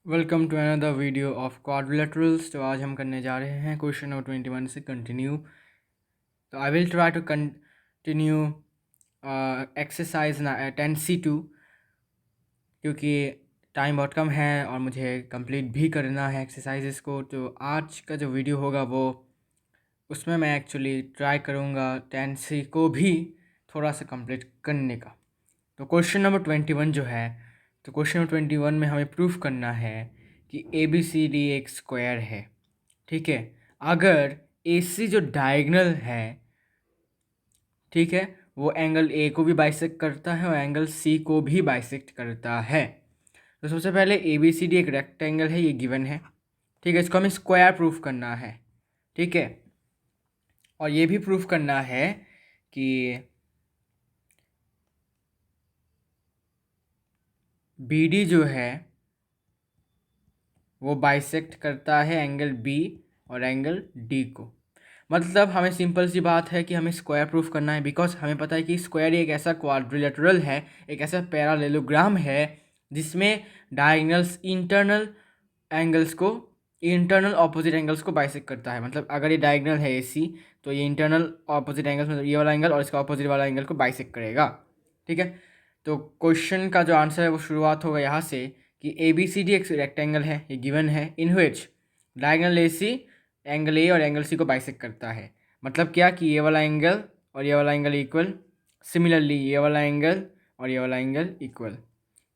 Welcome to another video of quadrilaterals. तो आज हम करने जा रहे हैं क्वेश्चन नंबर 21 से कंटिन्यू। तो I will try to continue exercise 10C2 क्योंकि टाइम बहुत कम है और मुझे कंप्लीट भी करना है एक्सरसाइजेस को। तो आज का जो वीडियो होगा वो उसमें मैं एक्चुअली ट्राई करूँगा 10C को भी थोड़ा सा कंप्लीट करने का। तो क्वेश्चन नंबर 21 जो है, तो क्वेश्चन नंबर 21 में हमें प्रूफ करना है कि ए बी सी डी एक स्क्वायर है। ठीक है, अगर ए सी जो डायगोनल है, ठीक है, वो एंगल ए को भी बाइसेक्ट करता है और एंगल सी को भी बाइसेक्ट करता है। तो सबसे पहले ए बी सी डी एक रेक्टेंगल है, ये गिवन है। ठीक है, इसको हमें स्क्वायर प्रूफ करना है। ठीक है, और ये भी प्रूफ करना है कि बी डी जो है वो बाइसेक्ट करता है एंगल बी और एंगल डी को। मतलब हमें सिंपल सी बात है कि हमें स्क्वायर प्रूफ करना है, बिकॉज हमें पता है कि स्क्वायर एक ऐसा क्वाड्रिलेटरल है, एक ऐसा पैरालेलोग्राम है जिसमें डायगोनल्स इंटरनल एंगल्स को, इंटरनल ऑपोजिट एंगल्स को बाइसेक्ट करता है। मतलब अगर ये डायगोनल है ए सी, तो ये इंटरनल ऑपोजिट एंगल्स, मतलब ये वाला एंगल और इसका ऑपोजिट वाला एंगल को बाइसेक्ट करेगा। ठीक है, तो क्वेश्चन का जो आंसर है वो शुरुआत होगा यहाँ से कि ए बी सी डी एक रेक्टेंगल है, ये गिवन है, इन विच diagonal A C angle A और एंगल सी को बाइसेक्ट करता है। मतलब क्या कि ये वाला एंगल और ये वाला एंगल इक्वल, सिमिलरली ये वाला एंगल और ये वाला एंगल इक्वल।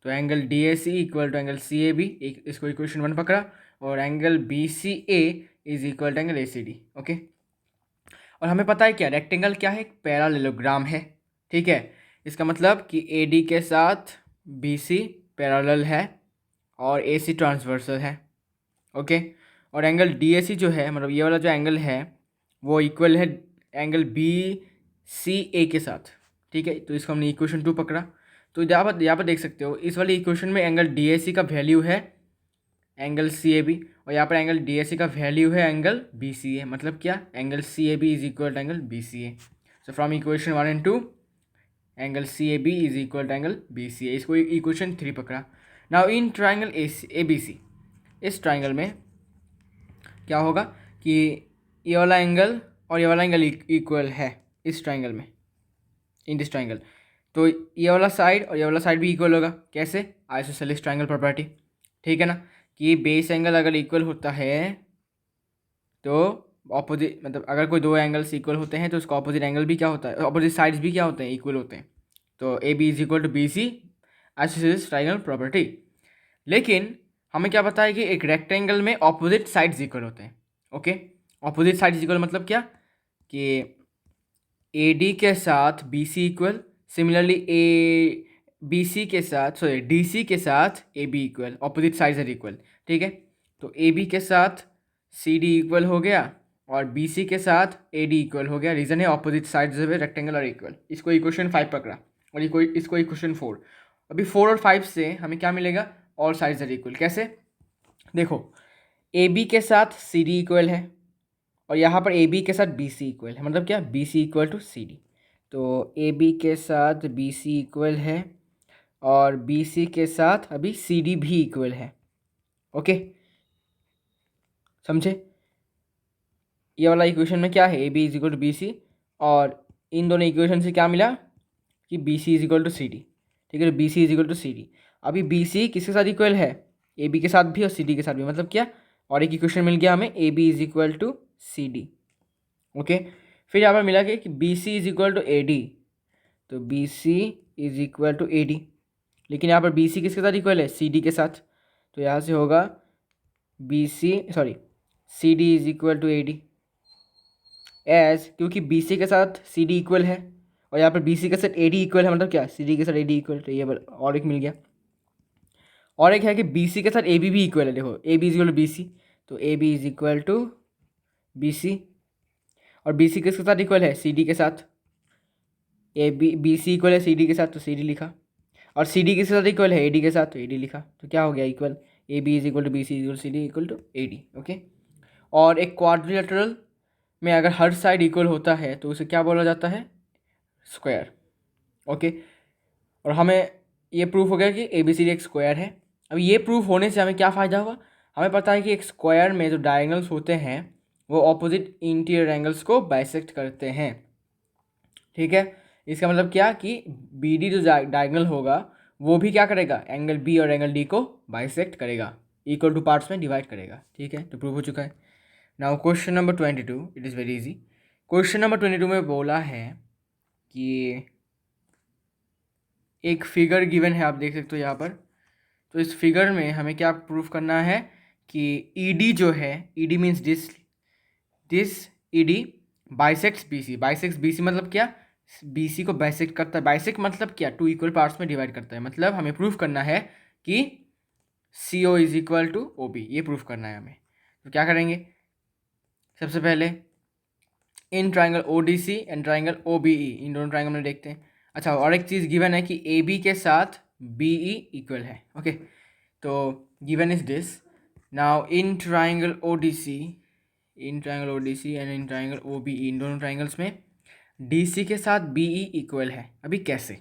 तो angle D A C equal to angle C A B, इसको इक्वेशन 1 पकड़ा, और angle B C A is equal to angle A C D. Okay, और हमें पता है क्या रेक्टेंगल क्या है, एक पैरालेलोग्राम है। ठीक है, इसका मतलब कि ए डी के साथ बी सी पैरेलल है और ए सी ट्रांसवर्सल है। ओके, और एंगल डी ए सी जो है, मतलब ये वाला जो एंगल है वो इक्वल है एंगल बी सी ए के साथ। ठीक है, तो इसको हमने इक्वेशन 2 पकड़ा। तो यहाँ पर देख सकते हो इस वाली इक्वेशन में एंगल डी ए सी का वैल्यू है एंगल सी ए बी, और यहाँ पर एंगल डी ए सी का वैल्यू है एंगल बी सी ए। मतलब क्या, angle C A B is equal to angle B C A. So from equation 1 and 2 angle C A B is equal to angle B C A. इसको equation 3 पकड़ा। Now in triangle A B C, इस triangle में क्या होगा कि ये वाला angle और ये वाला एंगल इक्वल है इस ट्राइंगल में, इन दिस ट्राइंगल। तो ये वाला साइड और ये वाला साइड भी इक्वल होगा। कैसे, आइसोसेलेस ट्राइंगल प्रॉपर्टी। ठीक है ना, कि बेस एंगल अगर इक्वल होता है तो ऑपोजिट, मतलब अगर कोई दो एंगल्स इक्वल होते हैं तो उसका ऑपोजिट एंगल भी क्या होता है, ऑपोजिट साइड्स भी क्या होते हैं, इक्वल होते हैं। तो A B is equal to B C, isosceles triangle property. लेकिन हमें क्या पता है कि एक रेक्टेंगल में ऑपोजिट साइड्स इक्वल होते हैं। ओके, ऑपोजिट साइड्स इक्वल मतलब क्या कि ए डी के साथ B C equal, similarly A B C के साथ, सॉरी डी सी के साथ A B equal, opposite sides are equal. ठीक है, तो ए बी के साथ सी डी इक्वल हो गया और बी सी के साथ ए डी इक्वल हो गया। रीज़न है opposite sides of a rectangle are equal. इसको इक्वेशन 5 पकड़ा और इसको इक्वेशन 4। अभी 4 और 5 से हमें क्या मिलेगा, और साइड्स आर इक्वल। कैसे, देखो ए बी के साथ सी डी इक्वल है और यहाँ पर ए बी के साथ बी सी इक्वल है। मतलब क्या, B C equal to C D. तो ए बी के साथ बी सी इक्वल है और बी सी के साथ अभी सी डी भी इक्वल है। ओके, समझे, ये वाला इक्वेशन में क्या है, A B is equal to B C, और इन दोनों इक्वेशन से क्या मिला कि B C is equal to C D. ठीक है, B C is equal to C D. अभी बी सी किसके साथ इक्वल है, ए बी के साथ भी और सी डी के साथ भी। मतलब क्या, और एक इक्वेशन मिल गया हमें, A B is equal to C D. Okay, फिर यहाँ पर मिला कि B C is equal to A D, तो B C is equal to A D. लेकिन यहाँ पर बी सी किसके साथ इक्वल है, सी डी के साथ। तो यहाँ से होगा B C, sorry C D is equal to A D, as क्योंकि बी सी के साथ सी डी इक्वल है और यहाँ पर बी सी के साथ ए डी इक्वल है। मतलब क्या, सी डी के साथ ए डी इक्वल। तो ये और एक मिल गया। और एक है कि बी सी के साथ ए बी भी इक्वल है। देखो A B is equal to B C, तो A B is equal to B C, और बी सी किसके साथ इक्वल है, सी डी के साथ। ए बी सी इक्वल है सी डी के साथ, तो सी डी लिखा, और सी डी किसके साथ इक्वल है, ए डी के साथ, तो ए डी लिखा। तो क्या हो गया, equal A B is equal to B C equal C D equal to A D. Okay, और एक क्वाड्रिलेटरल में अगर हर साइड इक्वल होता है तो उसे क्या बोला जाता है, स्क्वायर। ओके, और हमें ये प्रूफ हो गया कि ए बी सी डी एक स्क्वायर है। अब ये प्रूफ होने से हमें क्या फ़ायदा होगा, हमें पता है कि एक स्क्वायर में जो डायगोनल्स होते हैं वो ऑपोजिट इंटीरियर एंगल्स को बाइसेक्ट करते हैं। ठीक है, इसका मतलब क्या कि बी डी जो डायगोनल होगा वो भी क्या करेगा, एंगल बी और एंगल डी को बाइसेक्ट करेगा, इक्वल टू पार्ट्स में डिवाइड करेगा। ठीक है, तो प्रूव हो चुका है। Now question number 22, it is very easy. Question number 22 में बोला है कि एक फिगर गिवन है, आप देख सकते हो यहाँ पर। तो इस फिगर में हमें क्या प्रूफ करना है कि ईडी जो है, ED means this ED bisects BC. Bisects BC मतलब क्या, बीसी को बाइसेक्ट करता है। बाइसेक्ट मतलब क्या, टू इक्वल पार्ट्स में डिवाइड करता है। मतलब हमें प्रूफ करना है कि C O is equal to O B, ये प्रूफ करना है हमें। तो क्या करेंगे, सबसे पहले in triangle O D C and triangle O B E, इन दोनों ट्राइंगल में देखते हैं। अच्छा, और एक चीज़ गिवन है कि ए बी के साथ बी ई इक्वल है। ओके, तो given is this. Now in triangle O D C, in triangle O D C and in triangle O B E, इन दोनों ट्राइंगल्स में डी सी के साथ बी ई इक्वल है। अभी कैसे,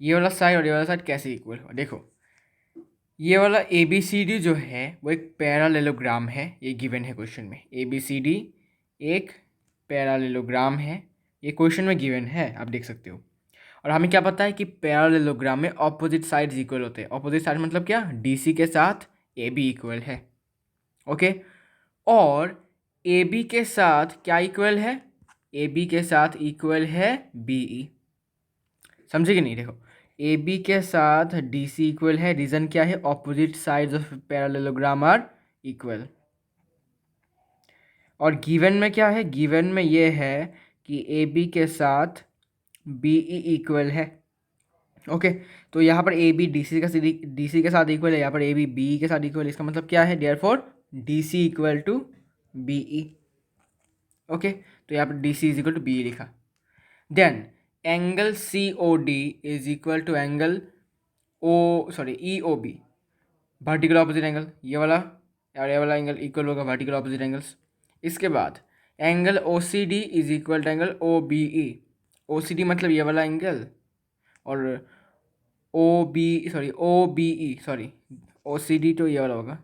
ये वाला साइड और ये वाला साइड कैसे इक्वल हो, देखो ये वाला ए बी सी डी जो है वो एक पैरालेलोग्राम है, ये गिवन है क्वेश्चन में। ए बी सी डी एक पैरालेलोग्राम है, ये क्वेश्चन में गिवन है, आप देख सकते हो। और हमें क्या पता है कि पैरालेलोग्राम में ऑपोजिट साइड्स इक्वल होते हैं। ऑपोजिट साइड मतलब क्या, डी सी के साथ ए बी इक्वल है। ओके, और ए बी के साथ क्या इक्वल है, ए बी के साथ इक्वल है बी ई। समझे कि नहीं, देखो ए बी के साथ डी सी इक्वल है, रीज़न क्या है, opposite sides of parallelogram are equal. और गिवन में क्या है, गिवन में ये है कि ए बी के साथ बी ई इक्वल है। ओके, तो यहाँ पर ए बी डी सी के साथ इक्वल है, यहाँ पर ए बी बी के साथ इक्वल है। इसका मतलब क्या है, therefore D C equal to B E. Okay, तो यहाँ पर D C is equal to B लिखा। Then angle C O D is equal to angle E O B, vertical opposite angle, ये वाला और ये वाला एंगल इक्वल होगा, वर्टिकल ऑपोजिट एंगल्स। इसके बाद angle O C D is equal to angle O B E. O C D मतलब ये वाला एंगल, और ओ बी ई सॉरी, ओ सी डी तो ये वाला होगा,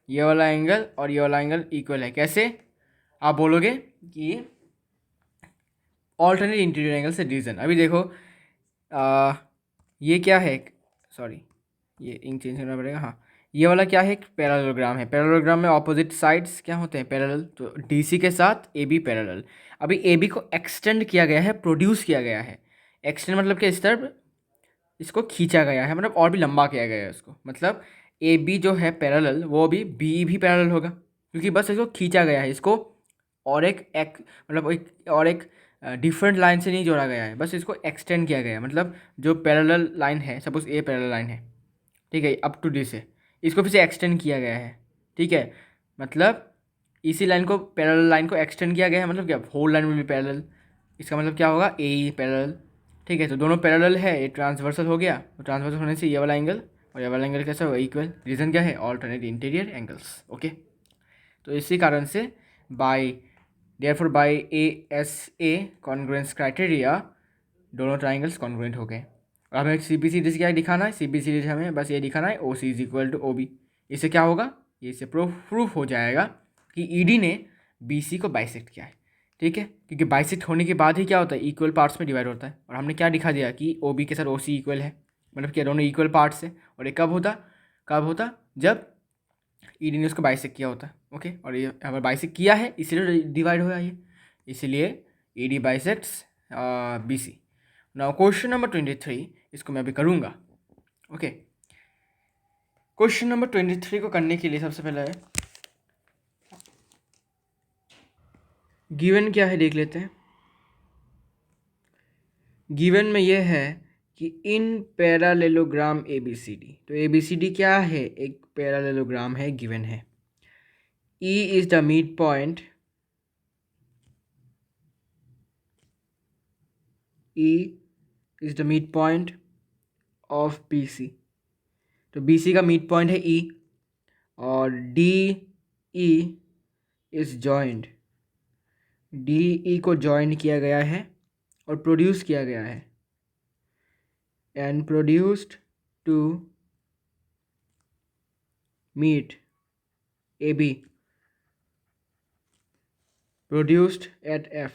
ये वाला एंगल और ये वाला एंगल इक्वल है। कैसे, आप बोलोगे कि ऑल्टरनेट इंटीरियर एंगल से रीजन। अभी देखो ये क्या है, सॉरी ये इंक चेंज करना पड़ेगा। हाँ, ये वाला क्या है, पैरेललोग्राम है। पैरेललोग्राम में ऑपोजिट साइड्स क्या होते हैं, पैरेलल। तो डीसी के साथ ए बी पैरेलल। अभी ए बी को एक्सटेंड किया गया है, प्रोड्यूस किया गया है। एक्सटेंड मतलब कि इस तरफ इसको खींचा गया है, मतलब और भी लंबा किया गया है उसको। मतलब ए बी जो है पैरेलल, वो भी पैरेलल होगा, क्योंकि बस इसको खींचा गया है। इसको और एक मतलब एक और एक डिफरेंट लाइन से नहीं जोड़ा गया है, बस इसको एक्सटेंड किया गया है। मतलब जो पैरेलल लाइन है, सपोज ए पैरेलल लाइन है, ठीक है, अप टू डी से, इसको फिर से एक्सटेंड किया गया है। ठीक है, मतलब इसी लाइन को, पैरेलल लाइन को एक्सटेंड किया गया है, मतलब क्या, होल लाइन में भी पैरेलल। इसका मतलब क्या होगा, ए ई पैरेलल। ठीक है, तो दोनों पैरेलल है, ये ट्रांसवर्सल हो गया। तो ट्रांसवर्सल होने से ये वाला एंगल और ये वाला एंगल कैसा होगा, इक्वल। रीज़न क्या है, ऑल्टरनेट इंटीरियर एंगल्स। ओके, तो इसी कारण से by therefore by A S A congruence criteria दोनों ट्राइंगल्स कॉन्ग्रुएंट हो गए। और हमें सी बी सी डी क्या दिखाना है, सी बी सी डी हमें बस ये दिखाना है, O C is equal to O B. इससे क्या होगा, ये इससे प्रूफ हो जाएगा कि ई डी ने बी सी को बाइसेक्ट किया है। ठीक है, क्योंकि बाइसेक्ट होने के बाद ही क्या होता है, इक्वल पार्ट्स में डिवाइड होता है। और हमने क्या दिखा दिया कि ओ बी के साथ ओ सी इक्वल है, मतलब क्या, दोनों इक्वल पार्ट्स है। और ये कब होता जब ई डी ने उसको बाइसेक्ट किया होता है। ओके, और ये यहाँ पर बाइसेक्ट किया है इसलिए डिवाइड हुआ ये, इसलिए E D bisects B C. Now question number 23, इसको मैं अभी करूँगा। ओके, क्वेश्चन नंबर 23 को करने के लिए सबसे पहले गिवन क्या है देख लेते हैं। गिवन में यह है कि in parallelogram A B C D, तो ए बी सी डी क्या है, एक पैरालेलोग्राम है, गिवन है। E is the midpoint, E is the midpoint of BC। तो BC का मिड पॉइंट है E, और DE इज जॉइंड, DE को जॉइंट किया गया है और प्रोड्यूस किया गया है, and produced to meet AB produced at F।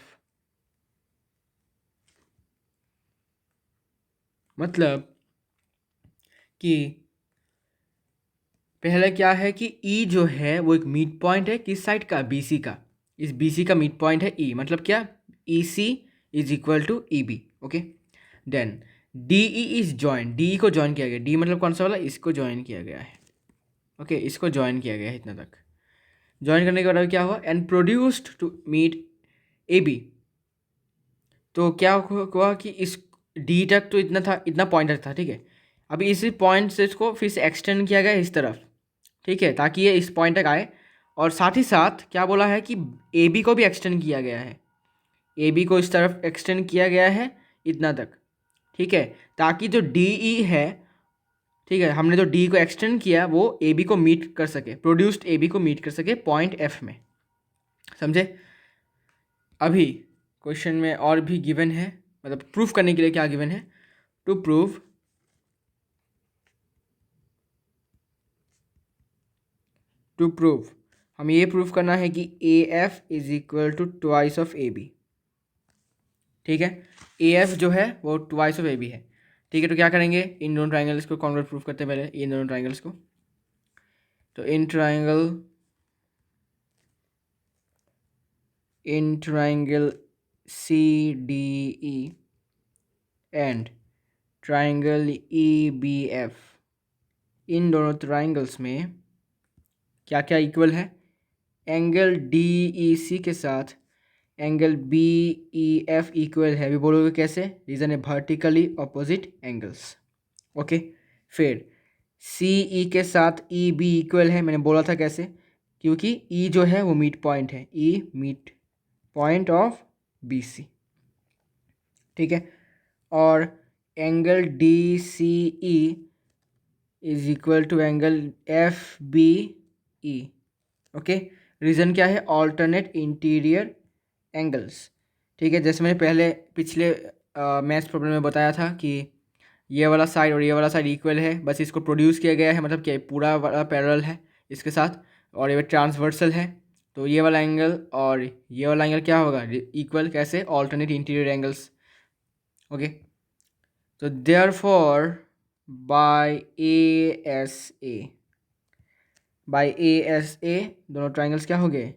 मतलब कि पहला क्या है कि E जो है वो एक मिड पॉइंट है, किस साइड का, BC का। इस BC का मिड पॉइंट है E, मतलब क्या, EC is equal to EB। Okay, then DE is join, DE को जॉइन किया गया, D मतलब कौन सा वाला, इसको जॉइन किया गया है। ओके, इसको जॉइन किया गया है इतना तक। जॉइन करने के बाद क्या हुआ, and produced to meet AB। तो क्या हुआ कि इस D तक तो इतना था, इतना पॉइंट तक था, ठीक है। अभी इसी पॉइंट से इसको फिर से एक्सटेंड किया गया इस तरफ, ठीक है, ताकि ये इस पॉइंट तक आए। और साथ ही साथ क्या बोला है कि AB को भी एक्सटेंड किया गया है, AB को इस तरफ एक्सटेंड किया गया है इतना तक, ठीक है, ताकि जो DE है, ठीक है, हमने जो D को एक्सटेंड किया वो AB को मीट कर सके, प्रोड्यूस्ड AB को मीट कर सके पॉइंट F में। समझे। अभी क्वेश्चन में और भी गिवन है, मतलब प्रूफ करने के लिए क्या गिवन है, टू प्रूव हमें ये प्रूफ करना है कि AF is equal to twice of AB। ठीक है, AF जो है वो ट्वाइस ऑफ AB है। ठीक है, तो क्या करेंगे, इन दोनों ट्राइंगल्स को कॉन्वर्ट प्रूफ करते हैं पहले, इन दोनों ट्राइंगल्स को। तो in triangle CDE and triangle EBF, इन दोनों ट्राइंगल्स में क्या क्या इक्वल है, एंगल DEC के साथ एंगल BEF इक्वल है। अभी बोलोगे कैसे, रीज़न है वर्टिकली ऑपोजिट एंगल्स। ओके, फिर CE के साथ EB इक्वल है, मैंने बोला था कैसे, क्योंकि E जो है वो मिड पॉइंट है, E mid point of BC। ठीक है, और angle DCE is equal to angle FBE। Okay, reason क्या है, ऑल्टरनेट इंटीरियर एंगल्स। ठीक है, जैसे मैंने पहले पिछले मैथ्स प्रॉब्लम में बताया था कि ये वाला साइड और ये वाला साइड इक्वल है, बस इसको प्रोड्यूस किया गया है, मतलब क्या पूरा वाला पैरेलल है इसके साथ, और ये ट्रांसवर्सल है। तो ये वाला एंगल और ये वाला एंगल क्या होगा, इक्वल, कैसे, ऑल्टरनेट इंटीरियर एंगल्स। ओके, तो देयरफॉर बाय ASA दोनों ट्राइंगल्स क्या हो गए,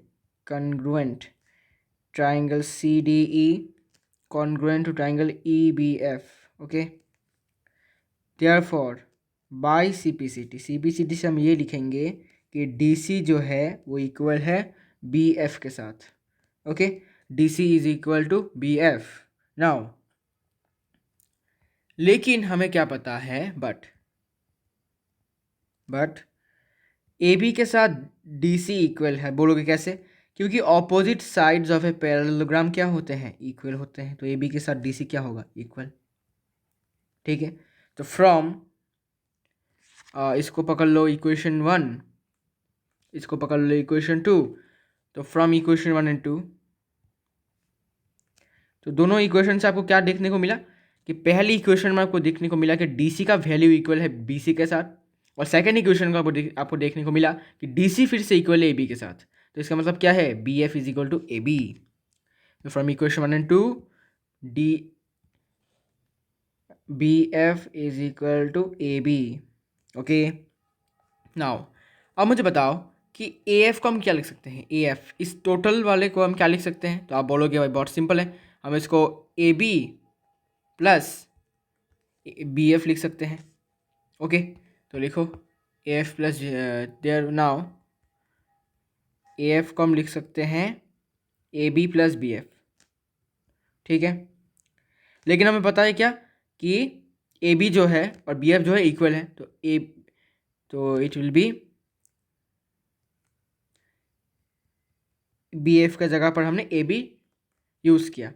congruent. Triangle CDE congruent to triangle EBF। Okay, therefore by CPCT से हम ये लिखेंगे कि DC जो है वो इक्वल है BF के साथ। Okay, DC is equal to BF। Now लेकिन हमें क्या पता है, बट AB के साथ DC इक्वल है, बोलोगे कैसे, क्योंकि opposite sides of a parallelogram क्या होते हैं, इक्वल होते हैं, तो AB के साथ DC क्या होगा, इक्वल। ठीक है, तो फ्रॉम इसको पकड़ लो इक्वेशन 1, इसको पकड़ लो इक्वेशन 2, तो फ्रॉम इक्वेशन 1 एंड 2, तो दोनों इक्वेशन से आपको क्या देखने को मिला कि पहली इक्वेशन में आपको देखने को मिला कि DC का वैल्यू इक्वल है BC के साथ, और सेकेंड इक्वेशन का आपको देखने को मिला कि DC फिर से इक्वल है AB के साथ। तो इसका मतलब क्या है, BF is equal to AB। तो from equation 1 and 2 BF is equal to AB। Okay, now अब मुझे बताओ कि AF को हम क्या लिख सकते हैं, AF इस टोटल वाले को हम क्या लिख सकते हैं, तो आप बोलोगे भाई बहुत सिंपल है, हम इसको AB प्लस BF लिख सकते हैं। ओके, तो लिखो AF plus, there now AF को हम लिख सकते हैं AB प्लस BF। ठीक है, लेकिन हमें पता है क्या कि AB जो है और BF जो है इक्वल है, तो इट विल बी BF का जगह पर हमने AB यूज़ किया,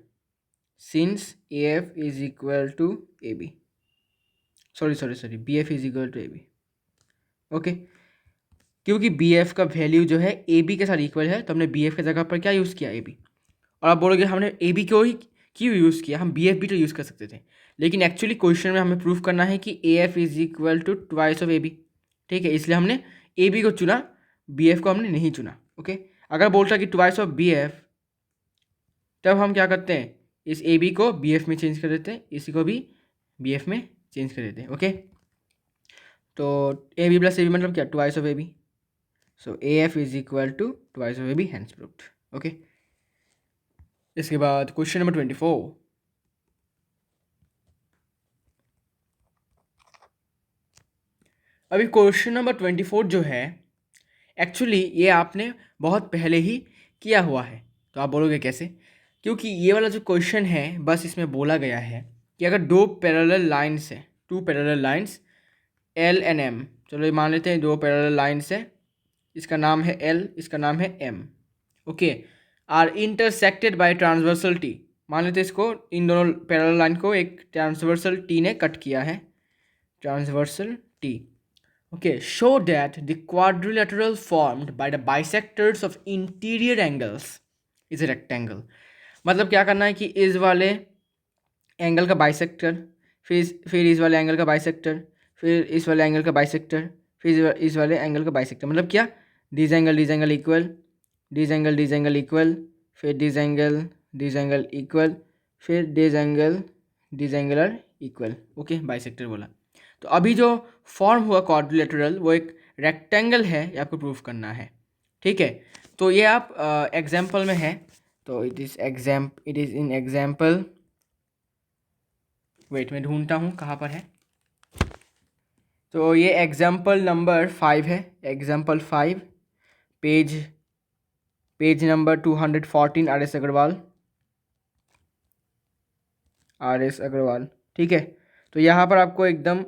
since AF is equal to AB, sorry BF is equal to AB। Okay, क्योंकि BF का वैल्यू जो है AB के साथ इक्वल है, तो हमने BF की जगह पर क्या यूज़ किया, AB। और आप बोलोगे हमने AB को ही क्यों यूज़ किया, हम BF भी तो यूज़ कर सकते थे, लेकिन एक्चुअली क्वेश्चन में हमें प्रूफ करना है कि AF is equal to twice of AB। ठीक है, इसलिए हमने ए बी को चुना, बी एफ को हमने नहीं चुना। ओके, अगर बोलता कि ट्वाइस ऑफ बी एफ, तब हम क्या करते हैं, इस ए बी को बी एफ में चेंज कर देते हैं, इसी को भी बी एफ में चेंज कर देते हैं। ओके, तो A B plus A B मतलब क्या, twice of A B, so A F is equal to twice of A B, hence proved. Okay, इसके बाद क्वेश्चन नंबर 24। अभी क्वेश्चन नंबर 24 जो है, एक्चुअली ये आपने बहुत पहले ही किया हुआ है। तो आप बोलोगे कैसे, क्योंकि ये वाला जो क्वेश्चन है, बस इसमें बोला गया है कि अगर दो पैरेलल लाइन्स है, two parallel lines L and M, चलो ये मान लेते हैं दो पैरेलल लाइन्स है, इसका नाम है एल, इसका नाम है M. Okay, are intersected by transversal T, मान लेते हैं इसको, इन दोनों पैरेलल लाइन को एक ट्रांसवर्सल टी ने कट किया है, transversal T. Okay, show that the quadrilateral formed by the bisectors of interior angles is a rectangle. मतलब क्या करना है कि इस वाले एंगल का बाइसेक्टर, फिर इस वाले एंगल का बाइसेक्टर, फिर इस वाले एंगल का बाइसेक्टर, फिर इस वाले एंगल का बाइसेक्टर, मतलब क्या, this angle equal, this angle equal, फिर दिस एंगल इक्वल, फिर this angle are equal. Okay, bisector बोला। तो अभी जो फॉर्म हुआ क्वाड्रिलेटरल, वो एक रेक्टेंगल है, ये आपको प्रूफ करना है। ठीक है, तो ये आप एग्जाम्पल में है, तो it is in example, wait मैं ढूंढता हूँ कहाँ पर है। तो ये एग्जाम्पल नंबर 5 है, example 5, page number 214, R S Agarwal. ठीक है, तो यहाँ पर आपको एकदम,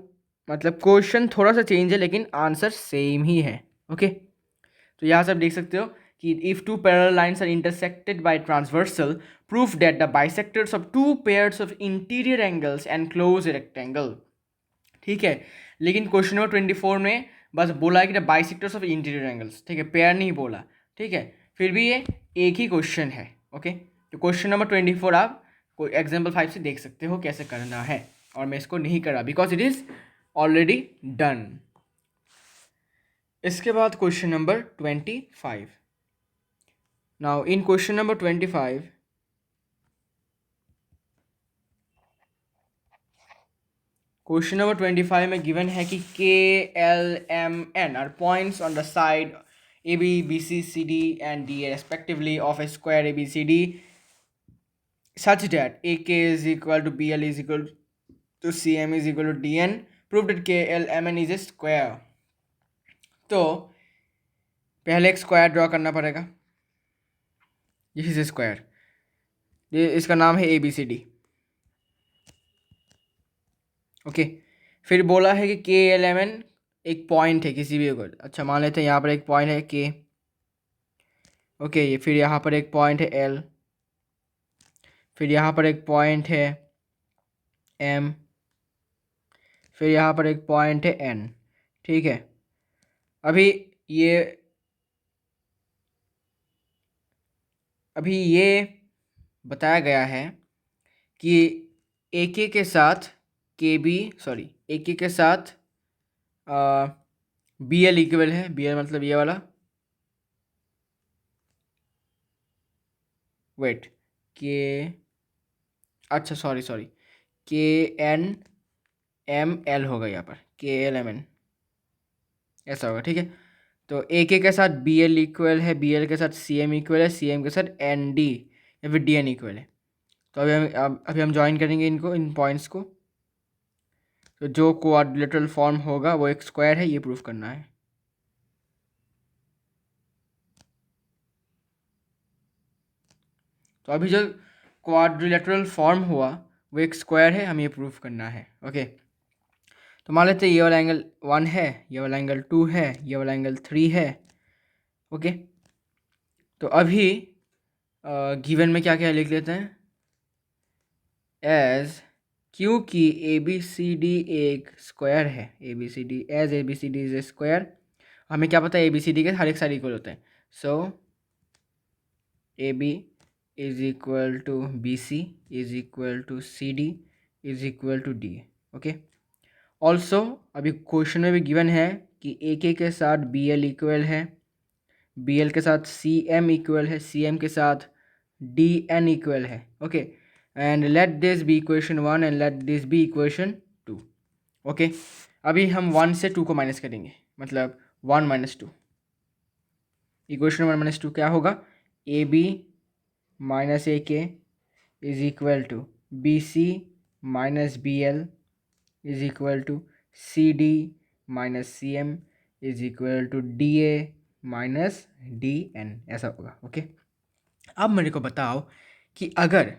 मतलब क्वेश्चन थोड़ा सा चेंज है लेकिन आंसर सेम ही है। ओके, तो यहाँ से आप देख सकते हो कि if two parallel lines are intersected by transversal, proof that the bisectors of two pairs of interior angles enclose a rectangle. ठीक है, लेकिन क्वेश्चन नंबर 24 में बस बोला है कि the bisectors of interior angles, ठीक है, पेयर नहीं बोला। ठीक है, फिर भी ये एक ही क्वेश्चन है। ओके, तो क्वेश्चन नंबर 24 आप एग्जाम्पल 5 से देख सकते हो कैसे करना है, और मैं इसको नहीं करा because it is already done. इसके बाद question number 25। Now in question number 25, question number 25 में गिवन है कि K L M N are points on the side A B B C C D and D respectively of a square A B C D such that AK is equal to BL is equal to CM is equal to DN. Prove that KLMN is a square. तो पहले एक square draw करना पड़ेगा, this is square, इसका नाम है ABCD। Okay, फिर बोला है कि KLMN एक पॉइंट है किसी भी, अच्छा मान लेते हैं यहाँ पर एक पॉइंट है K। ओके, ये फिर यहाँ पर एक पॉइंट है L, फिर यहाँ पर एक पॉइंट है M, फिर यहाँ पर एक पॉइंट है N। ठीक है, अभी ये बताया गया है कि AK के साथ AK के साथ BL इक्वल है, BL मतलब ये वाला, वेट के, अच्छा सॉरी KNML होगा यहाँ पर, KLMN ऐसा होगा। ठीक है, तो AK के साथ BL इक्वल है, BL के साथ CM इक्वल है, CM के साथ ND या फिर DN इक्वल है। तो अभी हम ज्वाइन करेंगे इनको, इन पॉइंट्स को। तो जो क्वाड्रिलेटरल फॉर्म होगा वो एक स्क्वायर है, ये प्रूफ करना है। तो अभी जो क्वाड्रिलेटरल फॉर्म हुआ वो एक स्क्वायर है, हमें ये प्रूफ करना है। ओके, तो मान लेते हैं ये वाला एंगल 1 है, ये वाला एंगल 2 है, ये वाला एंगल 3 है। ओके, तो अभी गिवन में क्या क्या लिख लेते हैं, एज, क्योंकि ABCD एक स्क्वायर है, ABCD as ABCD is a square, हमें क्या पता है ABCD के हर एक साइड इक्वल होते हैं, so AB is equal to BC is equal to CD is equal to D। Okay, also अभी क्वेश्चन में भी गिवन है कि ए के साथ बी एल इक्वल है, बी एल के साथ सी एम इक्वल है, सी एम के साथ डी एन इक्वल है। Okay, and let this be equation 1 and let this be equation 2। Okay, अभी हम 1 से 2 को माइनस करेंगे, मतलब 1 माइनस 2। इक्वेशन 1 माइनस 2 क्या होगा? A B minus A K is equal to B C minus B L is equal to C D minus C M is equal to D A minus D N, ऐसा होगा। Okay, अब मेरे को बताओ कि अगर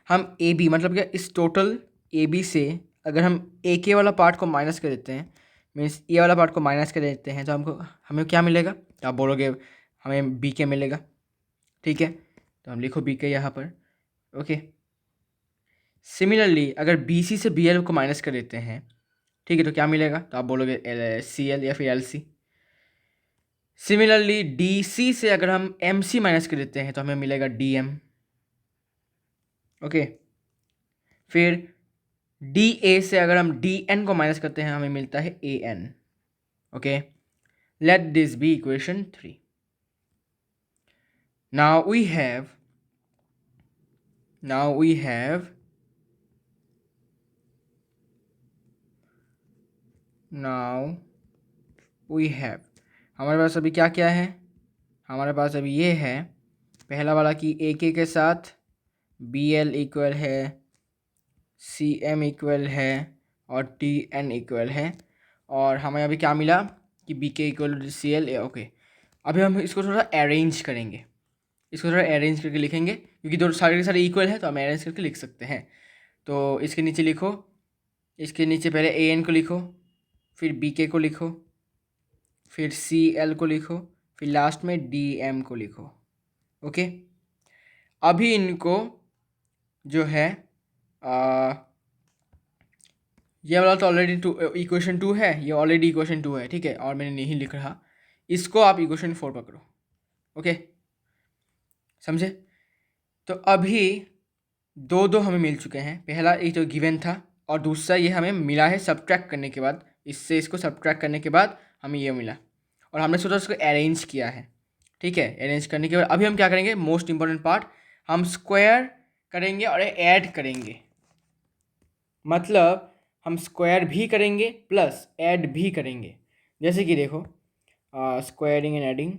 हम ए बी मतलब क्या इस टोटल ए बी से अगर हम ए के वाला पार्ट को माइनस कर देते हैं, मीन्स ए वाला पार्ट को माइनस कर देते हैं, तो हमें क्या मिलेगा? तो आप बोलोगे हमें बी के मिलेगा। ठीक है, तो हम लिखो बी के यहाँ पर। ओके, सिमिलरली अगर बी सी से बी एल को माइनस कर देते हैं, ठीक है, तो क्या मिलेगा? तो आप बोलोगे सी एल या फिर L C. Similarly D C से अगर हम एम सी माइनस कर देते हैं तो हमें मिलेगा डी एम। ओके, फिर डी ए से अगर हम डी एन को माइनस करते हैं हमें मिलता है A N. Okay, let this be equation 3। now we have now we have हमारे पास अभी क्या क्या है? हमारे पास अभी ये है पहला वाला कि ए के साथ बी एल इक्वल है, सी एम इक्वल है और टी एन इक्वल है, और हमें अभी क्या मिला कि B K equal to C L A. Okay, अभी हम इसको थोड़ा अरेंज करेंगे, इसको थोड़ा अरेंज करके लिखेंगे, क्योंकि दो सारे के सारे इक्वल है तो हम अरेंज करके लिख सकते हैं। तो इसके नीचे लिखो, इसके नीचे पहले ए एन को लिखो, फिर बी के को लिखो, फिर सी एल को लिखो, फिर लास्ट में डी एम को लिखो। ओके, अभी इनको जो है ये वाला तो ऑलरेडी इक्वेशन 2 है, ये ऑलरेडी इक्वेशन 2 है, ठीक है, और मैंने नहीं लिख रहा, इसको आप इक्वेशन 4 पकड़ो। ओके, समझे? तो अभी दो दो हमें मिल चुके हैं, पहला एक तो गिवन था और दूसरा ये हमें मिला है सब्ट्रैक्ट करने के बाद, इससे इसको सब्ट्रैक्ट करने के बाद हमें ये मिला, और हमने सोचा उसको अरेंज किया है। ठीक है, अरेंज करने के बाद अभी हम क्या करेंगे? मोस्ट इंपॉर्टेंट पार्ट, हम स्क्वायर करेंगे और ऐड करेंगे, मतलब हम स्क्वायर भी करेंगे प्लस ऐड भी करेंगे। जैसे कि देखो, squaring and adding,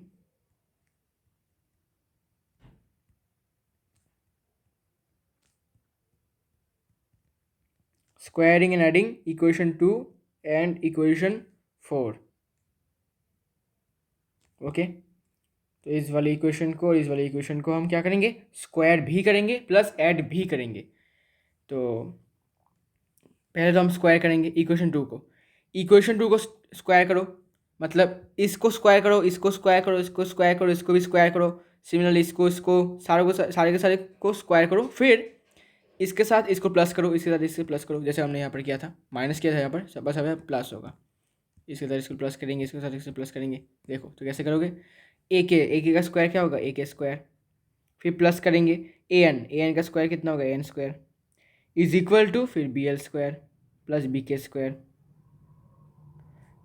squaring and adding equation 2 and equation 4। Okay, तो इस वाले इक्वेशन को और इस वाले इक्वेशन को हम क्या करेंगे? स्क्वायर भी करेंगे प्लस ऐड भी करेंगे। तो पहले तो हम स्क्वायर करेंगे इक्वेशन 2 को, इक्वेशन 2 को स्क्वायर करो, मतलब इसको स्क्वायर करो, इसको स्क्वायर करो, इसको स्क्वायर करो, इसको भी स्क्वायर करो, सिमिलरली इसको सारे के सारे को स्क्वायर करो, फिर इसके साथ इसको प्लस करो, इसके साथ इससे प्लस करो, जैसे हमने यहाँ पर किया था, माइनस किया था यहाँ पर, सब बस हमें प्लस होगा, इसके साथ इसको प्लस करेंगे, इसके साथ इससे प्लस करेंगे। देखो तो कैसे करोगे? ए के का स्क्वायर क्या होगा? ए के स्क्वायर, फिर प्लस करेंगे ए एन का स्क्वायर कितना होगा? N square is equal to फिर B L square plus B K square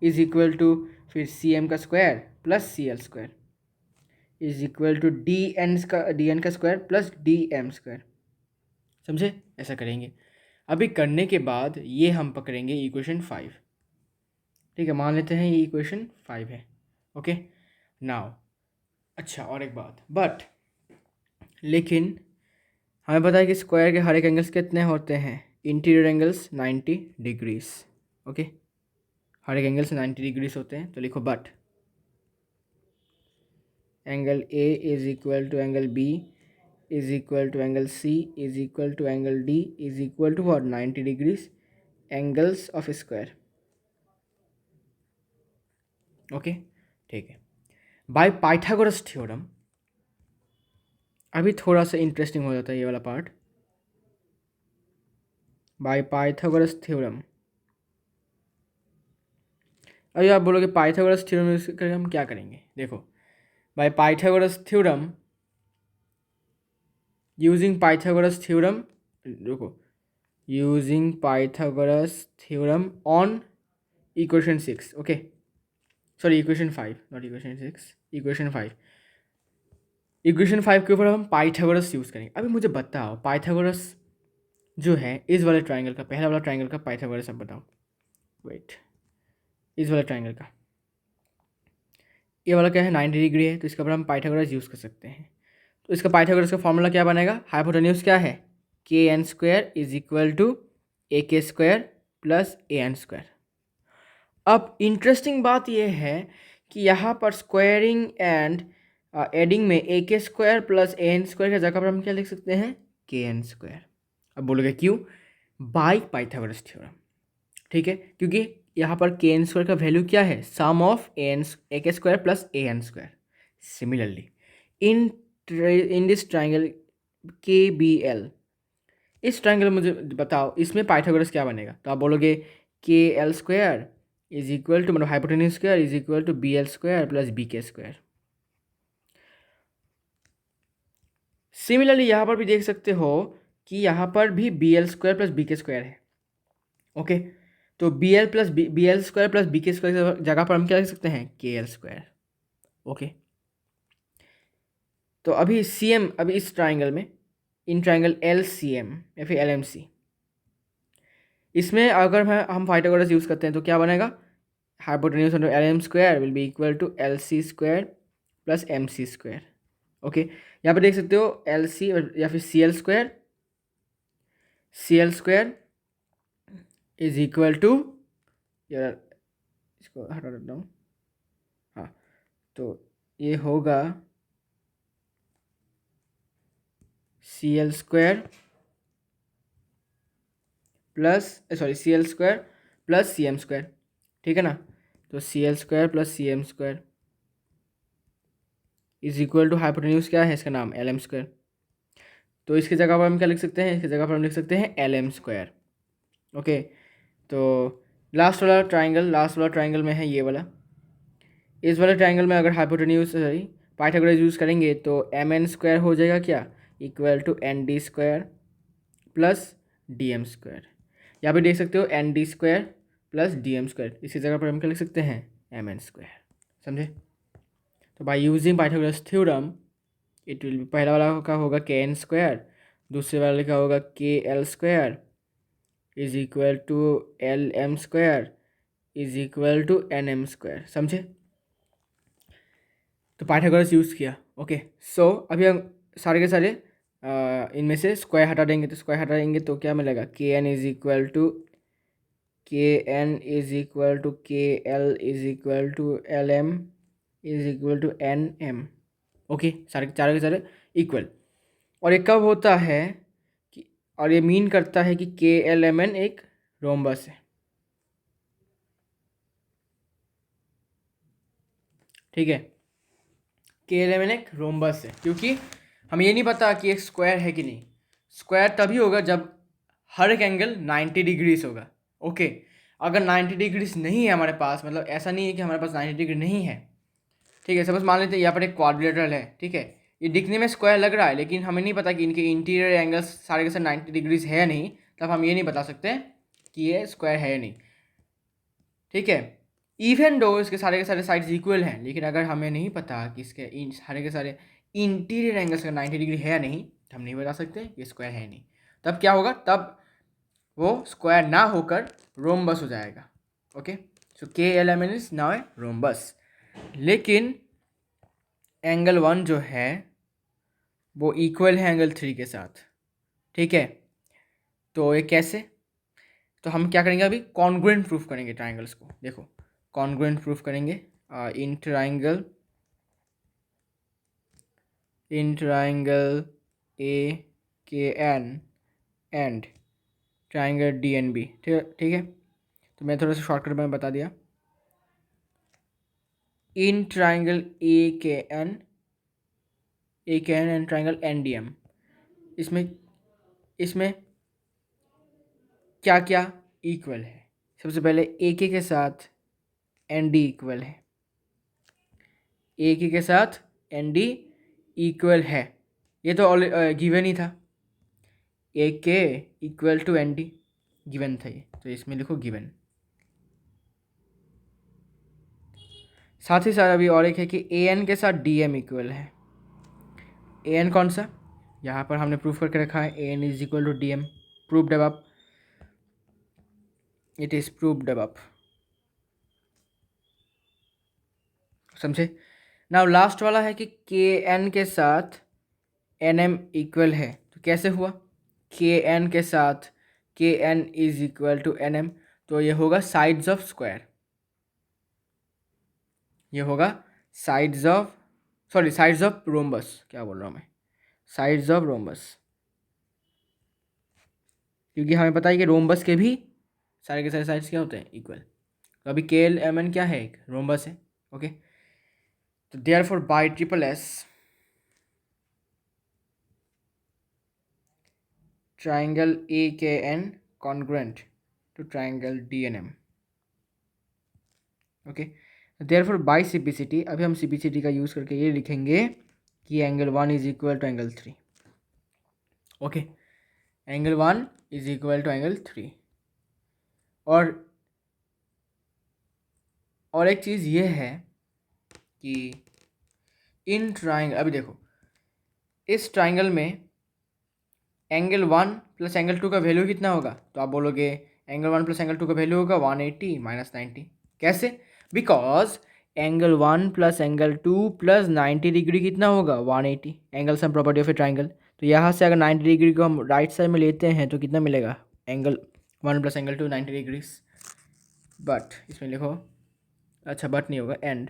is equal to फिर सी एम का square plus C L square is equal to D N का square plus D M square. समझे? ऐसा करेंगे। अभी करने के बाद ये हम पकड़ेंगे इक्वेशन 5। ठीक है, मान लेते हैं ये इक्वेशन 5 है। ओके, नाउ अच्छा और एक बात, बट लेकिन हमें पता है कि स्क्वायर के हर एक एंगल्स कितने होते हैं? Interior angles 90 degrees. ओके, हर एक एंगल्स 90 डिग्रीज होते हैं, तो लिखो but angle A is equal to angle B is equal to angle C is equal to angle D is equal to what? 90 degrees angles of square. Okay, ठीक है, bye Pythagoras theorem. अभी थोड़ा सा interesting हो जाता है ये वाला पार्ट। बाय पाइथागोरस थ्योरम, अभी आप बोलोगे पाइथागोरस थ्योरम यूज करके हम क्या करेंगे? देखो, by Pythagoras theorem, using Pythagoras theorem, रुको, using Pythagoras theorem on equation 6। Okay, sorry equation 5 not equation 6, equation 5। Equation 5 के ऊपर हम पाइथागोरस यूज़ करेंगे। अभी मुझे बताओ पाइथागोरस जो है इस वाले ट्राइंगल का, पहला वाला ट्राइंगल का पाइथागोरस अब बताओ। वेट, इस वाले ट्राइंगल का ये वाला क्या है 90 डिग्री है, तो इसके ऊपर हम पाइथागोरस यूज़ कर सकते हैं। तो इसका पाइथागोरस का फॉर्मूला क्या बनेगा, हाइपोटेन्यूज क्या है, K N square is equal to A K square plus A N square. अब इंटरेस्टिंग बात यह है कि यहाँ पर स्क्वायरिंग एंड एडिंग में ए K square plus A N square की जगह पर हम क्या लिख सकते हैं, के एन स्क्वायर। अब बोलोगे क्यों, बाय पाइथागोरस थ्योरम। ठीक है, क्योंकि यहाँ पर के एन स्क्वायर का वैल्यू क्या है, sum of A K square plus A N square. Similarly in this triangle K B L, इस ट्राइंगल में मुझे बताओ इसमें पाइथागोरस क्या बनेगा। तो आप बोलोगे K L square is equal to मतलब hypotenuse square is equal to B L square plus B K square. Similarly यहाँ पर भी देख सकते हो कि यहाँ पर भी B L square plus B K square है। ओके, तो B L plus B L square plus B K square की जगह पर हम क्या लिख सकते हैं, के एल स्क्वायर। ओके, तो अभी सी एम, अभी इस ट्राइंगल में in triangle L C M या फिर एल एम सी, इसमें अगर हम पाइथागोरस यूज़ करते हैं तो क्या बनेगा, hypotenuse into L M square will be equal to L C square plus M C square. Okay, यहाँ पर देख सकते हो एल सी या फिर C L square is equal to, यार इसको हटा देता हूँ, हाँ, तो ये होगा C L square plus C L square plus C M square. ठीक है ना, तो C L square plus C M square is equal to hypotenuse क्या है इसका नाम, एल एम स्क्वायर। तो इसकी जगह पर हम क्या लिख सकते हैं, इसकी जगह पर हम लिख सकते हैं एल एम स्क्वायर। ओके, तो लास्ट वाला ट्राइंगल में है ये वाला। इस वाले ट्राइंगल में अगर हाइपोटेन्यूज सॉरी पाइथागोरस यूज़ करेंगे तो एम एन स्क्वायर हो जाएगा क्या, equal to N D square plus D M square. यहाँ पे देख सकते हो N D square plus D M square, इसी जगह पर हम क्या लिख सकते हैं, एम एन स्क्वायर। समझे, तो by using Pythagoras theorem it will be, पहला वाला का होगा के एन स्क्वायर, दूसरे वाले का होगा K L square is equal to L M square is equal to N M square. समझे, तो पाइथागोरस यूज़ किया। ओके, सो अभी हम सारे के सारे इनमें से स्क्वायर हटा देंगे, तो स्क्वायर हटा देंगे तो क्या मिलेगा, K N is equal to K L is equal to L M is equal to N M. Okay, सारे के सारे इक्वल। और ये कब होता है कि, और ये मीन करता है कि के एल एम एन एक रोम्बस है। ठीक है, के एल एम एन एक रोम्बस है, क्योंकि हमें ये नहीं पता कि एक स्क्वायर है कि नहीं। स्क्वायर तभी होगा जब हर एक एंगल 90 डिग्रीज होगा। ओके, अगर 90 डिग्रीज नहीं है हमारे पास, मतलब ऐसा नहीं है कि हमारे पास 90 डिग्री नहीं है। ठीक है, सपोज मान लेते हैं यहाँ पर एक क्वाड्रिलेटरल है। ठीक है, ये दिखने में स्क्वायर लग रहा है, लेकिन हमें नहीं पता कि इनके इंटीरियर एंगल्स सारे के सारे 90 डिग्रीज है या नहीं, तब हम ये नहीं बता सकते कि ये स्क्वायर है या नहीं। ठीक है, इवन दो इसके सारे के सारे साइड्स इक्वल हैं, लेकिन अगर हमें नहीं पता कि इसके इन सारे के सारे इंटीरियर एंगल्स का 90 डिग्री है या नहीं, तो हम नहीं बता सकते ये स्क्वायर है नहीं। तब क्या होगा, तब वो स्क्वायर ना होकर रोम्बस हो जाएगा। Okay, so K L M N is now a rhombus. लेकिन एंगल 1 जो है वो इक्वल है एंगल 3 के साथ। ठीक है, तो ये कैसे, तो हम क्या करेंगे, अभी कॉन्ग्रुएंट प्रूफ करेंगे ट्राइंगल्स को। देखो कॉन्ग्रुएंट प्रूफ करेंगे इन triangle A K N and triangle D N B. ठीक है, तो मैं थोड़ा सा शॉर्टकट में बता दिया। इन triangle A K N and triangle N D M, इसमें इसमें क्या क्या इक्वल है। सबसे पहले ए के साथ एन डी इक्वल है, ए के साथ एन डी इक्वल है, ये तो गिवन ही था। A K equal to N D given था ये, तो इसमें लिखो गिवन। साथ ही साथ अभी और एक है कि ए एन के साथ डी एम इक्वल है। ए एन कौन सा, यहाँ पर हमने प्रूफ करके रखा है, A N is equal to D M, proved अब, इट इज प्रूव्ड अब, समझे। नाउ लास्ट वाला है कि के एन के साथ एन एम इक्वल है, तो कैसे हुआ, के एन के साथ K N is equal to N M, तो ये होगा साइड्स ऑफ स्क्वायर, ये होगा sides of, sorry sides of rhombus, क्या बोल रहा हूँ मैं, साइड्स ऑफ रोम्बस, क्योंकि हमें पता है कि रोम्बस के भी सारे के सारे साइड्स क्या होते हैं, इक्वल। तो अभी के एल एम एन क्या है, एक रोम्बस है। ओके, तो therefore by triple S triangle A K N congruent to triangle D N M. Okay, therefore by simplicity, अभी हम सिम्प्लिसिटी का यूज़ करके ये लिखेंगे कि angle 1 is equal to angle 3। Okay, angle 1 is equal to angle 3। और एक चीज़ ये है कि इन ट्राइंगल, अभी देखो इस ट्राइंगल में एंगल 1 प्लस एंगल 2 का वैल्यू कितना होगा, तो आप बोलोगे एंगल 1 प्लस एंगल 2 का वैल्यू होगा 180 माइनस 90। कैसे, because angle 1 plus angle 2 plus 90 degree कितना होगा 180, angle sum property of A triangle. तो यहाँ से अगर 90 डिग्री को हम राइट साइड में लेते हैं तो कितना मिलेगा, angle 1 plus angle 2 90 degrees. But इसमें लिखो, अच्छा बट नहीं होगा, and